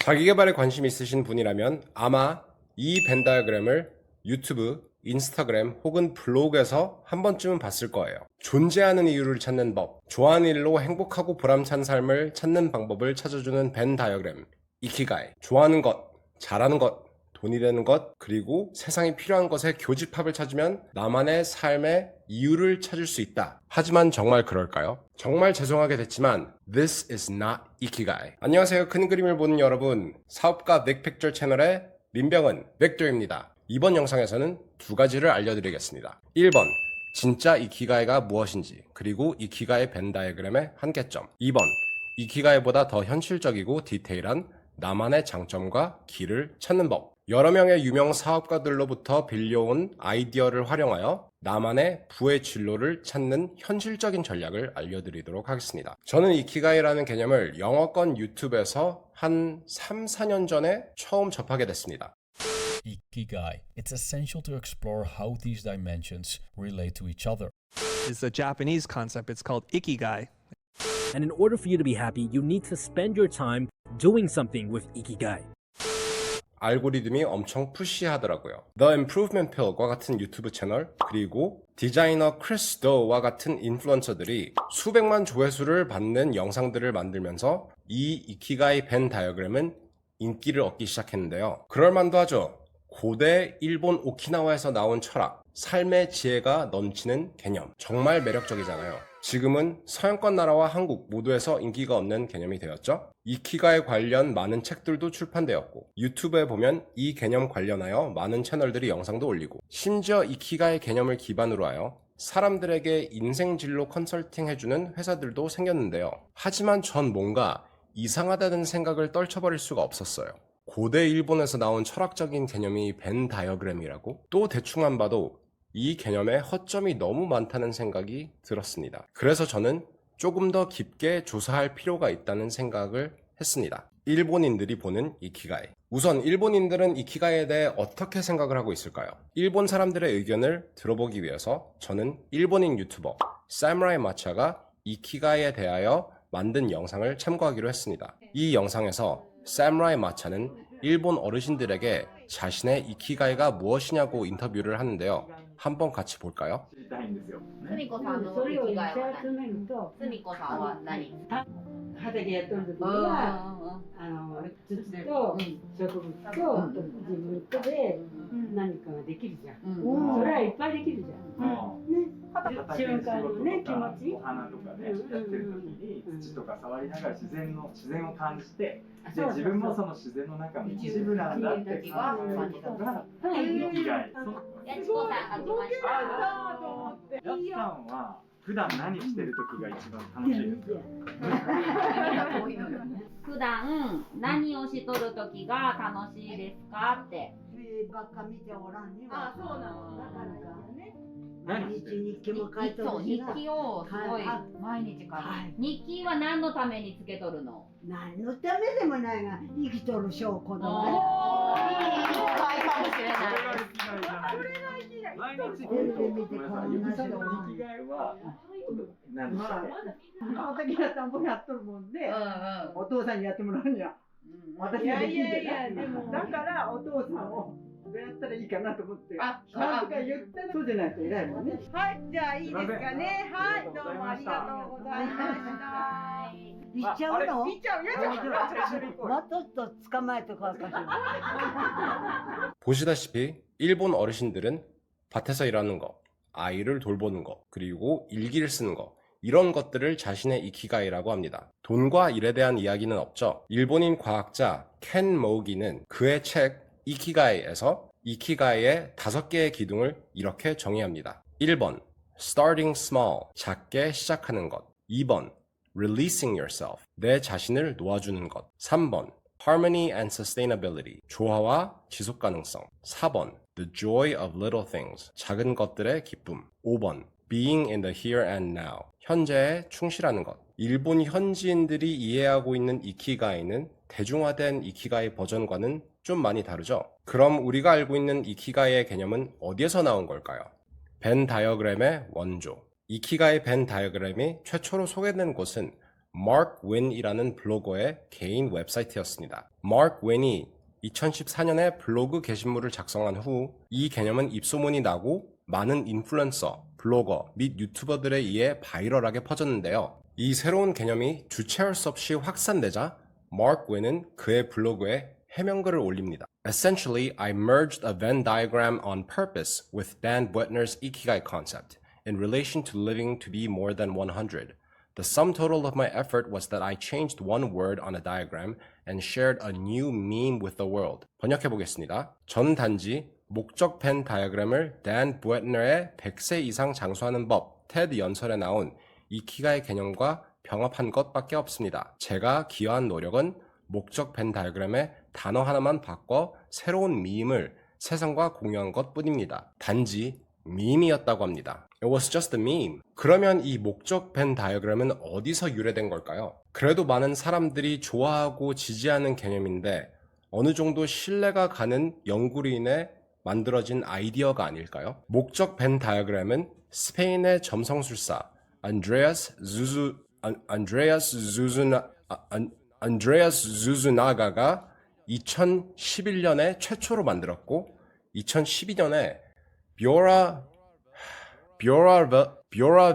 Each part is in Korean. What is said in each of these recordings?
자기계발에 관심 있으신 분이라면 아마 이 벤 다이어그램을 유튜브, 인스타그램 혹은 블로그에서 한 번쯤은 봤을 거예요. 존재하는 이유를 찾는 법, 좋아하는 일로 행복하고 보람찬 삶을 찾는 방법을 찾아주는 벤 다이어그램, 이키가이. 좋아하는 것, 잘하는 것, 돈이 되는 것, 그리고 세상에 필요한 것의 교집합을 찾으면 나만의 삶의 이유를 찾을 수 있다. 하지만 정말 그럴까요? 정말 죄송하게 됐지만 This is not 이키가이. 안녕하세요. 큰 그림을 보는 여러분. 사업가 빅픽처 채널의 민병은 빅토입니다. 이번 영상에서는 두 가지를 알려드리겠습니다. 1번, 진짜 이키가이가 무엇인지, 그리고 이키가이 벤 다이어그램의 한계점. 2번, 이키가이보다 더 현실적이고 디테일한 나만의 장점과 길을 찾는 법. 여러 명의 유명 사업가들로부터 빌려온 아이디어를 활용하여 나만의 부의 진로를 찾는 현실적인 전략을 알려드리도록 하겠습니다. 저는 이키가이라는 개념을 영어권 유튜브에서 한 3, 4년 전에 처음 접하게 됐습니다. Ikigai. It's essential to explore how these dimensions relate to each other. It's a Japanese concept. It's called ikigai. And in order for you to be happy, you need to spend your time doing something with Ikigai. 알고리즘이 엄청 푸시하더라고요. The Improvement Pill과 같은 유튜브 채널, 그리고 디자이너 크리스 도와 같은 인플루언서들이 수백만 조회수를 받는 영상들을 만들면서 이 이키가이 벤 다이어그램은 인기를 얻기 시작했는데요. 그럴만도 하죠. 고대 일본 오키나와에서 나온 철학, 삶의 지혜가 넘치는 개념. 정말 매력적이잖아요. 지금은 서양권 나라와 한국 모두에서 인기가 없는 개념이 되었죠. 이키가이 관련 많은 책들도 출판되었고, 유튜브에 보면 이 개념 관련하여 많은 채널들이 영상도 올리고, 심지어 이키가이 개념을 기반으로 하여 사람들에게 인생 진로 컨설팅 해주는 회사들도 생겼는데요. 하지만 전 뭔가 이상하다는 생각을 떨쳐버릴 수가 없었어요. 고대 일본에서 나온 철학적인 개념이 벤 다이어그램이라고? 또 대충만 봐도 이 개념에 허점이 너무 많다는 생각이 들었습니다. 그래서 저는 조금 더 깊게 조사할 필요가 있다는 생각을 했습니다. 일본인들이 보는 이키가이. 우선 일본인들은 이키가이에 대해 어떻게 생각을 하고 있을까요? 일본 사람들의 의견을 들어보기 위해서 저는 일본인 유튜버 사무라이 마차가 이키가이에 대하여 만든 영상을 참고하기로 했습니다. 이 영상에서 사무라이 마차는 일본 어르신들에게 자신의 이키가이가 무엇이냐고 인터뷰를 하는데요. 한번 같이 볼까요? すみこさんの生きがいは何？すみこさんは何？畑やっとる時は土と植物と自分とで何かができるじゃん。それはいっぱいできるじゃん。ね。瞬間のね気持ち。お花とかねやってる時に土とか触りながら自然を感じて、で自分もその自然の中の一部なんだって感じることが生きがい。やちこさんが来ました。やっさんは普段何してる時が一番楽しいですか？普段何をしとる時が楽しいですかって。ばっか見ておらんには。そうなの。だからね。何毎日日記も書いてそう日るしな。記をすごい毎日書いて、日記は何のためにつけとるの？何のためでもないが生きとる証拠だね。いいかもしれないです。毎日見るとごめんなさい。ゆきさんの生きがいは何でしたっけ？畑や田んぼやっとるもんで、お父さんにやってもらうんや。私ができんじゃない。だからお父さんをどうやったらいいかなと思って。なんとか言ったらそうじゃないと偉いもんね。はい、じゃあいいですかね。はい、どうもありがとうございました。行っちゃうの？行っちゃう。もっと捕まえとこうかしら。 보시다시피 일본 어르신들은 밭에서 일하는 거, 아이를 돌보는 거, 그리고 일기를 쓰는 거, 이런 것들을 자신의 이키가이라고 합니다. 돈과 일에 대한 이야기는 없죠. 일본인 과학자 켄 모우기는 그의 책 이키가이에서 이키가이의 5개의 기둥을 이렇게 정의합니다. 1번, starting small, 작게 시작하는 것. 2번, releasing yourself, 내 자신을 놓아주는 것. 3번, harmony and sustainability, 조화와 지속 가능성. 4번, the joy of little things, 작은 것들의 기쁨. 5번, being in the here and now, 현재에 충실하는 것. 일본 현지인들이 이해하고 있는 이키가이는 대중화된 이키가이 버전과는 좀 많이 다르죠? 그럼 우리가 알고 있는 이키가이의 개념은 어디에서 나온 걸까요? 벤 다이어그램의 원조. 이키가이 벤 다이어그램이 최초로 소개된 곳은 Mark Win이라는 블로거의 개인 웹사이트였습니다. Mark Win이 2014년에 블로그 게시물을 작성한 후 이 개념은 입소문이 나고 많은 인플루언서, 블로거 및 유튜버들에 의해 바이럴하게 퍼졌는데요. 이 새로운 개념이 주체할 수 없이 확산되자 Mark Win은 그의 블로그에 해명글을 올립니다. Essentially, I merged a Venn diagram on purpose with Dan Buettner's Ikigai concept in relation to living to be more than 100. The sum total of my effort was that I changed one word on a diagram and shared a new meme with the world. 번역해 보겠습니다. 전 단지 목적 벤 다이어그램을 댄 부에트너의 100세 이상 장수하는 법 TED 연설에 나온 이키가이 개념과 병합한 것밖에 없습니다. 제가 기여한 노력은 목적 벤 다이어그램에 단어 하나만 바꿔 새로운 밈을 세상과 공유한 것뿐입니다. 단지 밈이었다고 합니다. It was just a meme. 그러면 이 목적 벤 다이어그램은 어디서 유래된 걸까요? 그래도 많은 사람들이 좋아하고 지지하는 개념인데 어느 정도 신뢰가 가는 연구로 인해 만들어진 아이디어가 아닐까요? 목적 벤 다이어그램은 스페인의 점성술사 안드레아스 주즈나가가 2011년에 최초로 만들었고 2012년에 비오라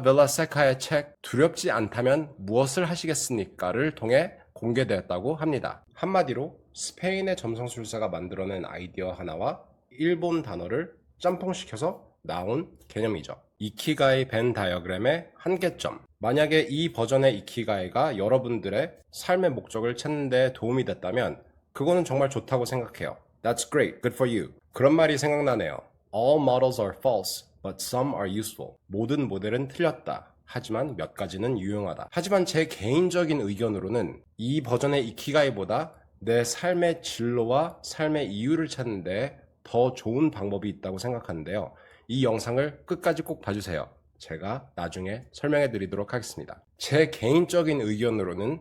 벨라세카의 책 두렵지 않다면 무엇을 하시겠습니까를 통해 공개되었다고 합니다. 한마디로 스페인의 점성술사가 만들어낸 아이디어 하나와 일본 단어를 짬뽕시켜서 나온 개념이죠. 이키가이 벤 다이어그램의 한계점. 만약에 이 버전의 이키가이가 여러분들의 삶의 목적을 찾는 데 도움이 됐다면 그거는 정말 좋다고 생각해요. That's great. Good for you. 그런 말이 생각나네요. All models are false, but some are useful. 모든 모델은 틀렸다. 하지만 몇 가지는 유용하다. 하지만 제 개인적인 의견으로는 이 버전의 이키가이보다 내 삶의 진로와 삶의 이유를 찾는 데 더 좋은 방법이 있다고 생각하는데요. 이 영상을 끝까지 꼭 봐주세요. 제가 나중에 설명해 드리도록 하겠습니다. 제 개인적인 의견으로는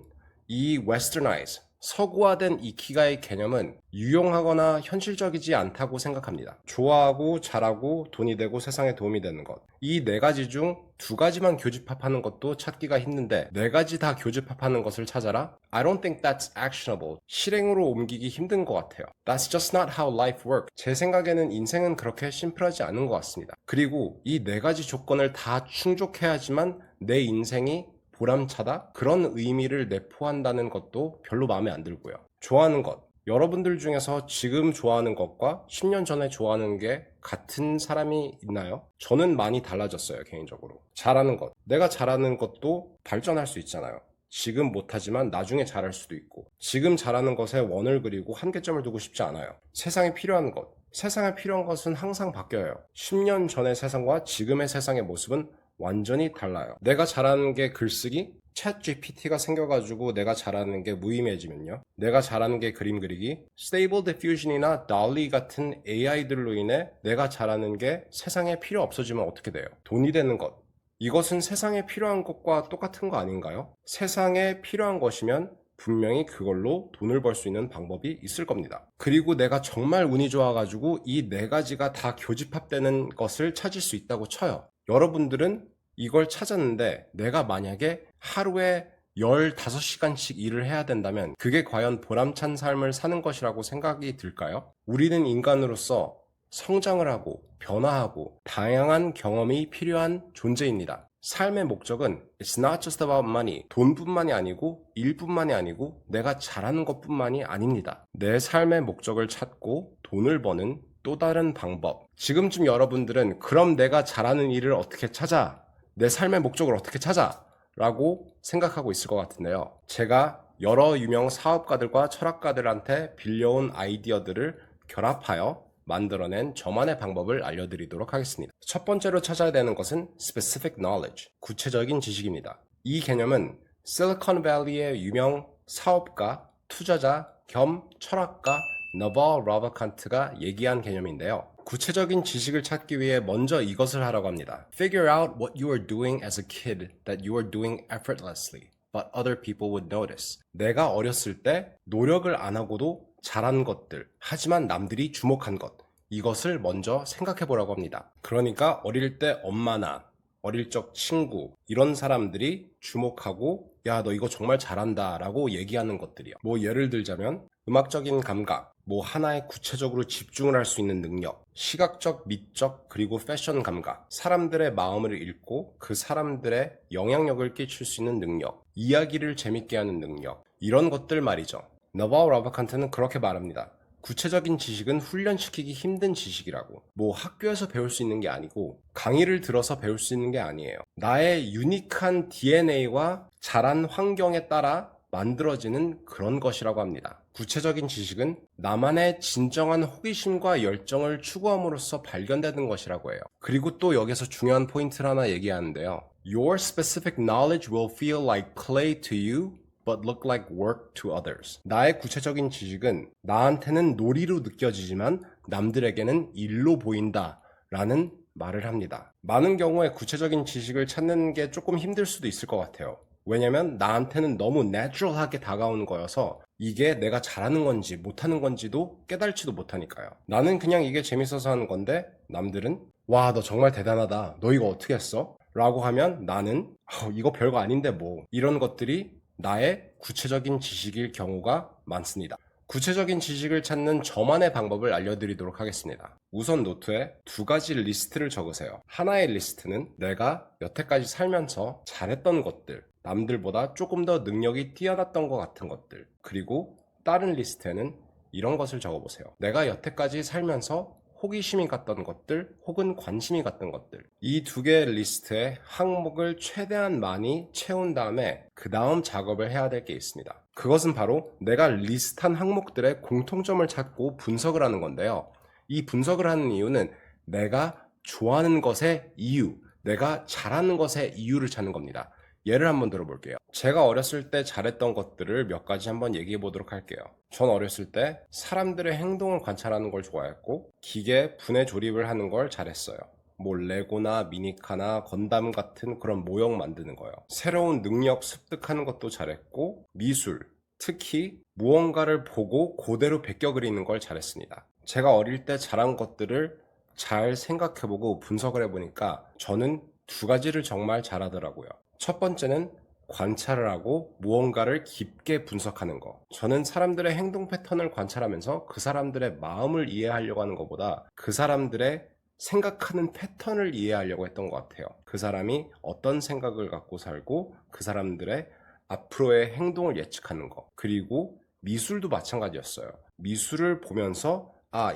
이 westernized, 서구화된 이키가이 개념은 유용하거나 현실적이지 않다고 생각합니다. 좋아하고 잘하고 돈이 되고 세상에 도움이 되는 것. 이 네 가지 중 두 가지만 교집합하는 것도 찾기가 힘든데 네 가지 다 교집합하는 것을 찾아라? I don't think that's actionable. 실행으로 옮기기 힘든 것 같아요. That's just not how life works. 제 생각에는 인생은 그렇게 심플하지 않은 것 같습니다. 그리고 이 네 가지 조건을 다 충족해야지만 내 인생이 보람차다? 그런 의미를 내포한다는 것도 별로 마음에 안 들고요. 좋아하는 것. 여러분들 중에서 지금 좋아하는 것과 10년 전에 좋아하는 게 같은 사람이 있나요? 저는 많이 달라졌어요, 개인적으로. 잘하는 것. 내가 잘하는 것도 발전할 수 있잖아요. 지금 못하지만 나중에 잘할 수도 있고. 지금 잘하는 것에 원을 그리고 한계점을 두고 싶지 않아요. 세상에 필요한 것. 세상에 필요한 것은 항상 바뀌어요. 10년 전의 세상과 지금의 세상의 모습은 완전히 달라요. 내가 잘하는 게 글쓰기? 챗 GPT가 생겨가지고 내가 잘하는 게 무의미해지면요. 내가 잘하는 게 그림 그리기? Stable Diffusion이나 DALL-E 같은 AI들로 인해 내가 잘하는 게 세상에 필요 없어지면 어떻게 돼요? 돈이 되는 것. 이것은 세상에 필요한 것과 똑같은 거 아닌가요? 세상에 필요한 것이면 분명히 그걸로 돈을 벌 수 있는 방법이 있을 겁니다. 그리고 내가 정말 운이 좋아가지고 이 네 가지가 다 교집합되는 것을 찾을 수 있다고 쳐요. 여러분들은 이걸 찾았는데 내가 만약에 하루에 15시간씩 일을 해야 된다면 그게 과연 보람찬 삶을 사는 것이라고 생각이 들까요? 우리는 인간으로서 성장을 하고 변화하고 다양한 경험이 필요한 존재입니다. 삶의 목적은 It's not just about money. 돈뿐만이 아니고 일뿐만이 아니고 내가 잘하는 것뿐만이 아닙니다. 내 삶의 목적을 찾고 돈을 버는 또 다른 방법. 지금쯤 여러분들은 그럼 내가 잘하는 일을 어떻게 찾아? 내 삶의 목적을 어떻게 찾아? 라고 생각하고 있을 것 같은데요. 제가 여러 유명 사업가들과 철학가들한테 빌려온 아이디어들을 결합하여 만들어낸 저만의 방법을 알려드리도록 하겠습니다. 첫 번째로 찾아야 되는 것은 specific knowledge, 구체적인 지식입니다. 이 개념은 실리콘밸리의 유명 사업가, 투자자 겸 철학가 너벌 라바칸트가 얘기한 개념인데요. 구체적인 지식을 찾기 위해 먼저 이것을 하라고 합니다. Figure out what you are doing as a kid that you are doing effortlessly, but other people would notice. 내가 어렸을 때 노력을 안 하고도 잘한 것들, 하지만 남들이 주목한 것, 이것을 먼저 생각해 보라고 합니다. 그러니까 어릴 때 엄마나 어릴 적 친구, 이런 사람들이 주목하고 야, 너 이거 정말 잘한다 라고 얘기하는 것들이요. 뭐 예를 들자면 음악적인 감각, 뭐 하나에 구체적으로 집중을 할 수 있는 능력, 시각적, 미적, 그리고 패션 감각, 사람들의 마음을 읽고 그 사람들의 영향력을 끼칠 수 있는 능력, 이야기를 재밌게 하는 능력, 이런 것들 말이죠. 너바우 라바칸트는 그렇게 말합니다. 구체적인 지식은 훈련시키기 힘든 지식이라고. 뭐 학교에서 배울 수 있는 게 아니고 강의를 들어서 배울 수 있는 게 아니에요. 나의 유니크한 DNA와 자란 환경에 따라 만들어지는 그런 것이라고 합니다. 구체적인 지식은 나만의 진정한 호기심과 열정을 추구함으로써 발견되는 것이라고 해요. 그리고 또 여기서 중요한 포인트를 하나 얘기하는데요. Your specific knowledge will feel like play to you, but look like work to others. 나의 구체적인 지식은 나한테는 놀이로 느껴지지만 남들에게는 일로 보인다 라는 말을 합니다. 많은 경우에 구체적인 지식을 찾는 게 조금 힘들 수도 있을 것 같아요. 왜냐면 나한테는 너무 내추럴하게 다가오는 거여서 이게 내가 잘하는 건지 못하는 건지도 깨달지도 못하니까요. 나는 그냥 이게 재밌어서 하는 건데 남들은 와, 너 정말 대단하다. 너 이거 어떻게 했어? 라고 하면 나는 이거 별거 아닌데 뭐, 이런 것들이 나의 구체적인 지식일 경우가 많습니다. 구체적인 지식을 찾는 저만의 방법을 알려드리도록 하겠습니다. 우선 노트에 2가지 리스트를 적으세요. 하나의 리스트는 내가 여태까지 살면서 잘했던 것들, 남들보다 조금 더 능력이 뛰어났던 것 같은 것들, 그리고 다른 리스트에는 이런 것을 적어보세요. 내가 여태까지 살면서 호기심이 갔던 것들 혹은 관심이 갔던 것들, 이 2개의 리스트에 항목을 최대한 많이 채운 다음에 그 다음 작업을 해야 될 게 있습니다. 그것은 바로 내가 리스트한 항목들의 공통점을 찾고 분석을 하는 건데요. 이 분석을 하는 이유는 내가 좋아하는 것의 이유, 내가 잘하는 것의 이유를 찾는 겁니다. 예를 한번 들어볼게요. 제가 어렸을 때 잘했던 것들을 몇 가지 한번 얘기해 보도록 할게요. 전 어렸을 때 사람들의 행동을 관찰하는 걸 좋아했고 기계 분해 조립을 하는 걸 잘했어요. 뭐 레고나 미니카나 건담 같은 그런 모형 만드는 거요. 새로운 능력 습득하는 것도 잘했고 미술, 특히 무언가를 보고 그대로 베껴 그리는 걸 잘했습니다. 제가 어릴 때 잘한 것들을 잘 생각해보고 분석을 해보니까 저는 2가지를 정말 잘하더라고요. 첫 번째는 관찰을 하고 무언가를 깊게 분석하는 거. 저는 사람들의 행동 패턴을 관찰하면서 그 사람들의 마음을 이해하려고 하는 것보다 그 사람들의 생각하는 패턴을 이해하려고 했던 것 같아요. 그 사람이 어떤 생각을 갖고 살고 그 사람들의 앞으로의 행동을 예측하는 거. 그리고 미술도 마찬가지였어요. 미술을 보면서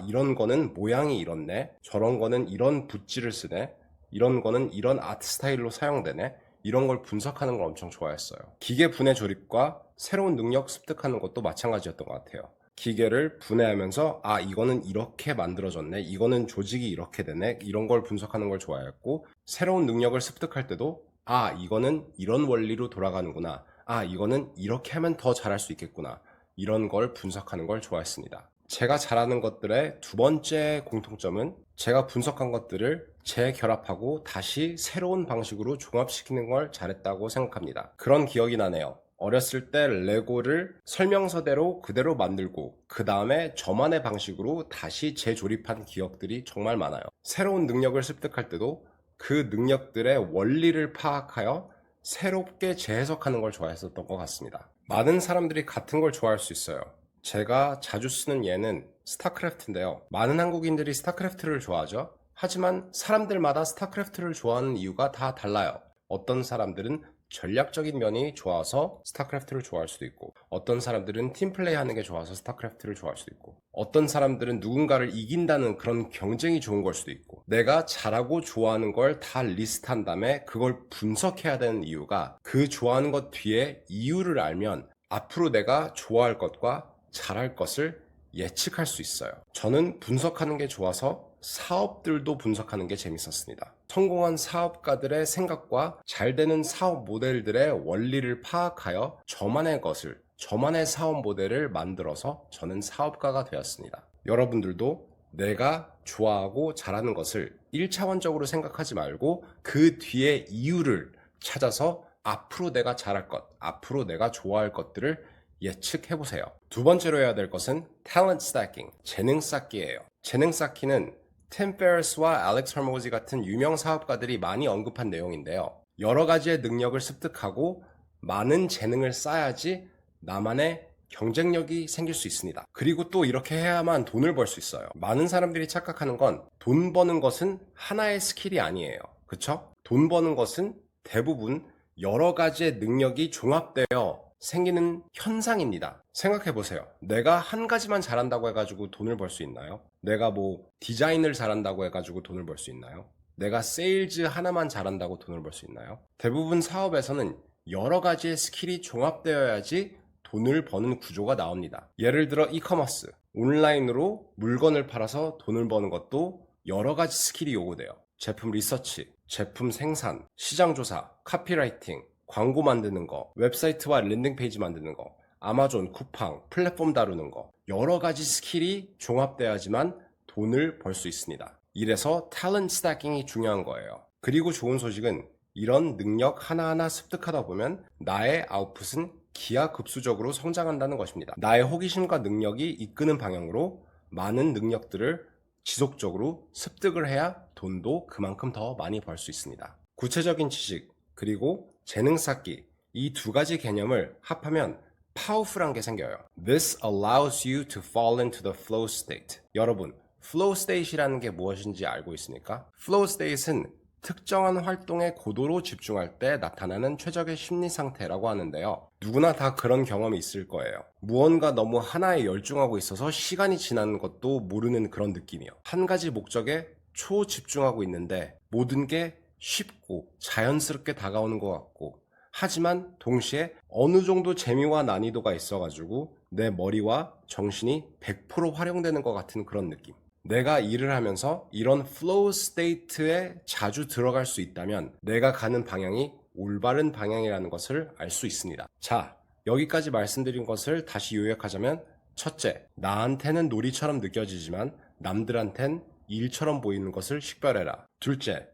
이런 거는 모양이 이렇네, 저런 거는 이런 붓질을 쓰네, 이런 거는 이런 아트 스타일로 사용되네, 이런 걸 분석하는 걸 엄청 좋아했어요. 기계 분해 조립과 새로운 능력 습득하는 것도 마찬가지였던 것 같아요. 기계를 분해하면서 이거는 이렇게 만들어졌네, 이거는 조직이 이렇게 되네, 이런 걸 분석하는 걸 좋아했고, 새로운 능력을 습득할 때도 이거는 이런 원리로 돌아가는구나, 이거는 이렇게 하면 더 잘할 수 있겠구나, 이런 걸 분석하는 걸 좋아했습니다. 제가 잘하는 것들의 2번째 공통점은 제가 분석한 것들을 재결합하고 다시 새로운 방식으로 종합시키는 걸 잘했다고 생각합니다. 그런 기억이 나네요. 어렸을 때 레고를 설명서대로 그대로 만들고 그 다음에 저만의 방식으로 다시 재조립한 기억들이 정말 많아요. 새로운 능력을 습득할 때도 그 능력들의 원리를 파악하여 새롭게 재해석하는 걸 좋아했었던 것 같습니다. 많은 사람들이 같은 걸 좋아할 수 있어요. 제가 자주 쓰는 예는 스타크래프트인데요. 많은 한국인들이 스타크래프트를 좋아하죠. 하지만 사람들마다 스타크래프트를 좋아하는 이유가 다 달라요. 어떤 사람들은 전략적인 면이 좋아서 스타크래프트를 좋아할 수도 있고, 어떤 사람들은 팀플레이 하는 게 좋아서 스타크래프트를 좋아할 수도 있고, 어떤 사람들은 누군가를 이긴다는 그런 경쟁이 좋은 걸 수도 있고, 내가 잘하고 좋아하는 걸 다 리스트한 다음에 그걸 분석해야 되는 이유가, 그 좋아하는 것 뒤에 이유를 알면 앞으로 내가 좋아할 것과 잘할 것을 예측할 수 있어요. 저는 분석하는 게 좋아서 사업들도 분석하는 게 재밌었습니다. 성공한 사업가들의 생각과 잘 되는 사업 모델들의 원리를 파악하여 저만의 것을, 저만의 사업 모델을 만들어서 저는 사업가가 되었습니다. 여러분들도 내가 좋아하고 잘하는 것을 1차원적으로 생각하지 말고 그 뒤에 이유를 찾아서 앞으로 내가 잘할 것, 앞으로 내가 좋아할 것들을 예측해보세요. 2번째로 해야 될 것은 talent stacking, 재능 쌓기예요. 재능 쌓기는 팀 페리스와 알렉스 허머지 같은 유명 사업가들이 많이 언급한 내용인데요. 여러 가지의 능력을 습득하고 많은 재능을 쌓아야지 나만의 경쟁력이 생길 수 있습니다. 그리고 또 이렇게 해야만 돈을 벌 수 있어요. 많은 사람들이 착각하는 건 돈 버는 것은 하나의 스킬이 아니에요. 그쵸? 돈 버는 것은 대부분 여러 가지의 능력이 종합되어 생기는 현상입니다. 생각해보세요. 내가 한 가지만 잘한다고 해가지고 돈을 벌 수 있나요? 내가 뭐 디자인을 잘한다고 해가지고 돈을 벌 수 있나요? 내가 세일즈 하나만 잘한다고 돈을 벌 수 있나요? 대부분 사업에서는 여러 가지의 스킬이 종합되어야지 돈을 버는 구조가 나옵니다. 예를 들어 이커머스, 온라인으로 물건을 팔아서 돈을 버는 것도 여러 가지 스킬이 요구돼요. 제품 리서치, 제품 생산, 시장 조사, 카피라이팅, 광고 만드는 거, 웹사이트와 랜딩 페이지 만드는 거, 아마존, 쿠팡, 플랫폼 다루는 거, 여러 가지 스킬이 종합돼야지만 돈을 벌 수 있습니다. 이래서 탤런트 스태킹이 중요한 거예요. 그리고 좋은 소식은 이런 능력 하나하나 습득하다 보면 나의 아웃풋은 기하급수적으로 성장한다는 것입니다. 나의 호기심과 능력이 이끄는 방향으로 많은 능력들을 지속적으로 습득을 해야 돈도 그만큼 더 많이 벌 수 있습니다. 구체적인 지식 그리고 재능 쌓기 이 두 가지 개념을 합하면 파워풀한 게 생겨요. This allows you to fall into the flow state. 여러분, flow state이라는 게 무엇인지 알고 있습니까? flow state은 특정한 활동에 고도로 집중할 때 나타나는 최적의 심리 상태라고 하는데요. 누구나 다 그런 경험이 있을 거예요. 무언가 너무 하나에 열중하고 있어서 시간이 지나는 것도 모르는 그런 느낌이요. 한 가지 목적에 초집중하고 있는데 모든 게 쉽고 자연스럽게 다가오는 것 같고 하지만 동시에 어느 정도 재미와 난이도가 있어가지고 내 머리와 정신이 100% 활용되는 것 같은 그런 느낌. 내가 일을 하면서 이런 flow state에 자주 들어갈 수 있다면 내가 가는 방향이 올바른 방향이라는 것을 알 수 있습니다. 자, 여기까지 말씀드린 것을 다시 요약하자면 첫째, 나한테는 놀이처럼 느껴지지만 남들한텐 일처럼 보이는 것을 식별해라. 둘째,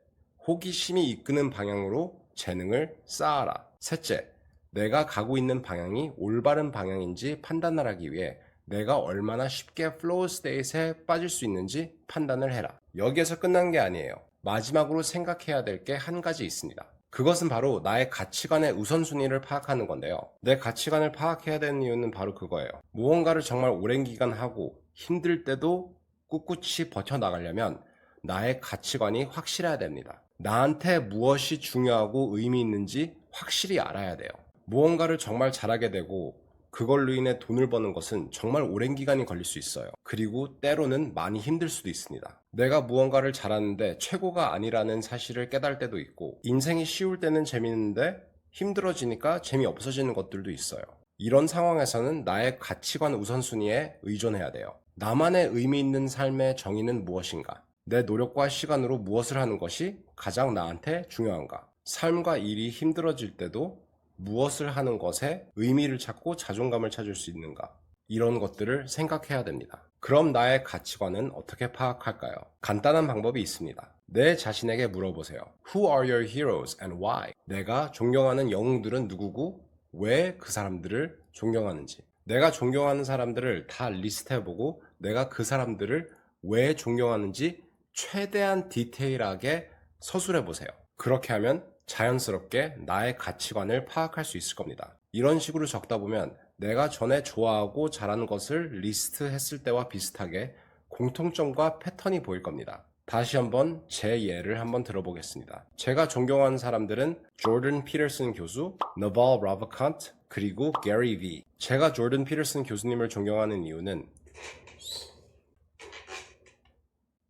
호기심이 이끄는 방향으로 재능을 쌓아라. 셋째, 내가 가고 있는 방향이 올바른 방향인지 판단을 하기 위해 내가 얼마나 쉽게 플로우 스테이트에 빠질 수 있는지 판단을 해라. 여기에서 끝난 게 아니에요. 마지막으로 생각해야 될 게 한 가지 있습니다. 그것은 바로 나의 가치관의 우선순위를 파악하는 건데요. 내 가치관을 파악해야 되는 이유는 바로 그거예요. 무언가를 정말 오랜 기간 하고 힘들 때도 꿋꿋이 버텨나가려면 나의 가치관이 확실해야 됩니다. 나한테 무엇이 중요하고 의미 있는지 확실히 알아야 돼요. 무언가를 정말 잘하게 되고 그걸로 인해 돈을 버는 것은 정말 오랜 기간이 걸릴 수 있어요. 그리고 때로는 많이 힘들 수도 있습니다. 내가 무언가를 잘하는데 최고가 아니라는 사실을 깨달을 때도 있고 인생이 쉬울 때는 재밌는데 힘들어지니까 재미없어지는 것들도 있어요. 이런 상황에서는 나의 가치관 우선순위에 의존해야 돼요. 나만의 의미 있는 삶의 정의는 무엇인가? 내 노력과 시간으로 무엇을 하는 것이 가장 나한테 중요한가? 삶과 일이 힘들어질 때도 무엇을 하는 것에 의미를 찾고 자존감을 찾을 수 있는가? 이런 것들을 생각해야 됩니다. 그럼 나의 가치관은 어떻게 파악할까요? 간단한 방법이 있습니다. 내 자신에게 물어보세요. Who are your heroes and why? 내가 존경하는 영웅들은 누구고 왜 그 사람들을 존경하는지. 내가 존경하는 사람들을 다 리스트해보고 내가 그 사람들을 왜 존경하는지 최대한 디테일하게 서술해보세요. 그렇게 하면 자연스럽게 나의 가치관을 파악할 수 있을 겁니다. 이런 식으로 적다 보면 내가 전에 좋아하고 잘하는 것을 리스트했을 때와 비슷하게 공통점과 패턴이 보일 겁니다. 다시 한번 제 예를 한번 들어보겠습니다. 제가 존경하는 사람들은 조던 피터슨 교수, 나발 라바칸트, 그리고 게리 비. 제가 조던 피터슨 교수님을 존경하는 이유는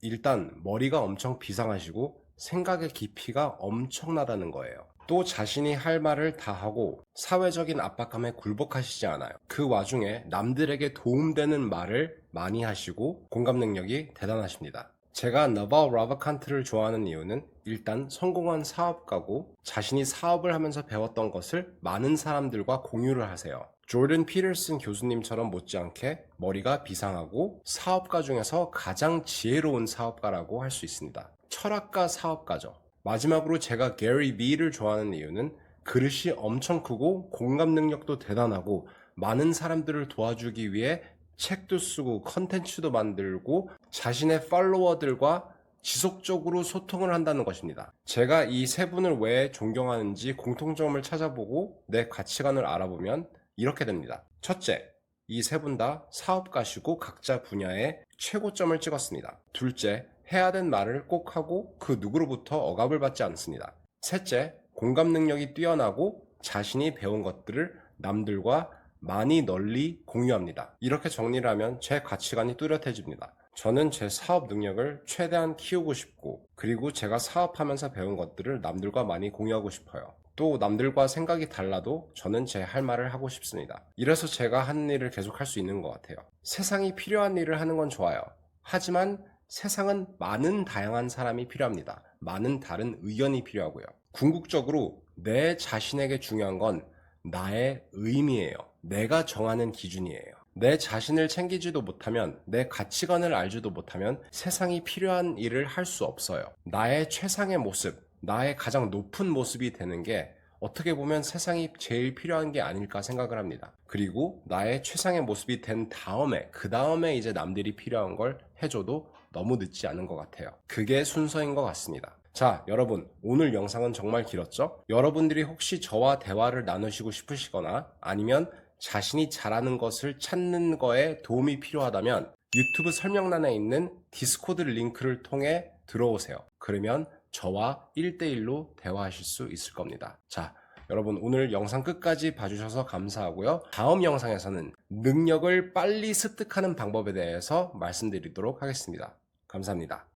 일단 머리가 엄청 비상하시고 생각의 깊이가 엄청나다는 거예요. 또 자신이 할 말을 다 하고 사회적인 압박감에 굴복하시지 않아요. 그 와중에 남들에게 도움되는 말을 많이 하시고 공감 능력이 대단하십니다. 제가 나발 라바칸트를 좋아하는 이유는 일단 성공한 사업가고 자신이 사업을 하면서 배웠던 것을 많은 사람들과 공유를 하세요. 조던 피터슨 교수님처럼 못지않게 머리가 비상하고 사업가 중에서 가장 지혜로운 사업가라고 할 수 있습니다. 철학가 사업가죠. 마지막으로 제가 게리 비를 좋아하는 이유는 그릇이 엄청 크고 공감 능력도 대단하고 많은 사람들을 도와주기 위해 책도 쓰고 컨텐츠도 만들고 자신의 팔로워들과 지속적으로 소통을 한다는 것입니다. 제가 이 세 분을 왜 존경하는지 공통점을 찾아보고 내 가치관을 알아보면 이렇게 됩니다. 첫째, 이 세 분 다 사업가시고 각자 분야에 최고점을 찍었습니다. 둘째, 해야 된 말을 꼭 하고 그 누구로부터 억압을 받지 않습니다. 셋째, 공감 능력이 뛰어나고 자신이 배운 것들을 남들과 많이 널리 공유합니다. 이렇게 정리를 하면 제 가치관이 뚜렷해집니다. 저는 제 사업 능력을 최대한 키우고 싶고, 그리고 제가 사업하면서 배운 것들을 남들과 많이 공유하고 싶어요. 또 남들과 생각이 달라도 저는 제 할 말을 하고 싶습니다. 이래서 제가 하는 일을 계속 할 수 있는 것 같아요. 세상이 필요한 일을 하는 건 좋아요. 하지만 세상은 많은 다양한 사람이 필요합니다. 많은 다른 의견이 필요하고요. 궁극적으로 내 자신에게 중요한 건 나의 의미예요. 내가 정하는 기준이에요. 내 자신을 챙기지도 못하면, 내 가치관을 알지도 못하면 세상이 필요한 일을 할 수 없어요. 나의 최상의 모습, 나의 가장 높은 모습이 되는 게 어떻게 보면 세상이 제일 필요한 게 아닐까 생각을 합니다. 그리고 나의 최상의 모습이 된 다음에, 그 다음에 이제 남들이 필요한 걸 해줘도 너무 늦지 않은 것 같아요. 그게 순서인 것 같습니다. 자, 여러분, 오늘 영상은 정말 길었죠? 여러분들이 혹시 저와 대화를 나누시고 싶으시거나 아니면 자신이 잘하는 것을 찾는 거에 도움이 필요하다면 유튜브 설명란에 있는 디스코드 링크를 통해 들어오세요. 그러면 저와 1대1로 대화하실 수 있을 겁니다. 자, 여러분 오늘 영상 끝까지 봐주셔서 감사하고요. 다음 영상에서는 능력을 빨리 습득하는 방법에 대해서 말씀드리도록 하겠습니다. 감사합니다.